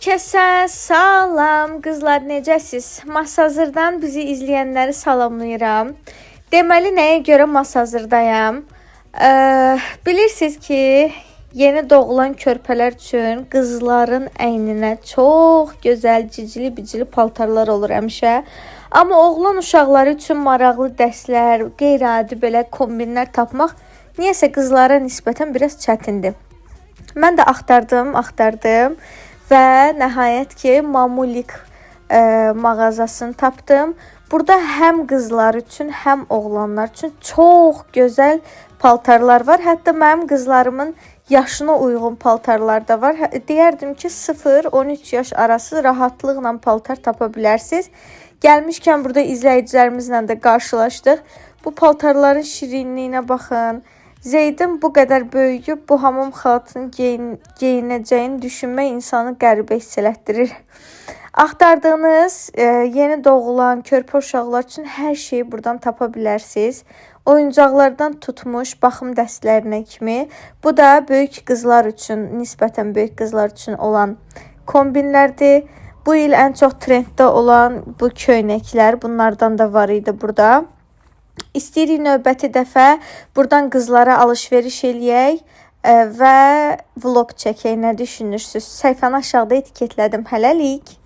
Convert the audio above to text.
Hər kəsə salam, qızlar necəsiz? Masazırdan bizi izləyənləri salamlayıram. Deməli, nəyə görə Masazırdayam? Bilirsiniz ki, yeni doğulan körpələr üçün qızların əyninə çox gözəl, cicili-bicili paltarlar olur həmişə. Amma oğlan uşaqları üçün maraqlı dərslər, qeyri-adi belə kombinlər tapmaq niyəsə qızlara nisbətən biraz çətindir. Mən də axtardım və nəhayət ki, Mamulik mağazasını tapdım. Burada həm qızlar üçün, həm oğlanlar üçün çox gözəl paltarlar var. Hətta mənim qızlarımın yaşına uyğun paltarlar da var. Deyərdim ki, 0-13 yaş arası rahatlıqla paltar tapa bilərsiniz. Gəlmişkən burada izləyicilərimizlə də qarşılaşdıq. Bu paltarların şirinliyinə baxın. Zeydin bu qədər böyüyüb bu hamam xalatını geyinəcəyini düşünmək insanı qəribə hiss elətdirir. Axtardığınız yeni doğulan körpə uşaqlar üçün hər şeyi buradan tapa bilərsiniz. Oyuncaqlardan tutmuş baxım dəstlərinə kimi. Bu da böyük qızlar üçün, nisbətən böyük qızlar üçün olan kombinlərdir. Bu il ən çox trenddə olan bu köynəklər, bunlardan da var idi burada. İstəyirik növbəti dəfə buradan qızlara alış-veriş eləyək və vlog çəkək. Nə düşünürsünüz? Səhifəni aşağıda etiketlədim. Hələlik.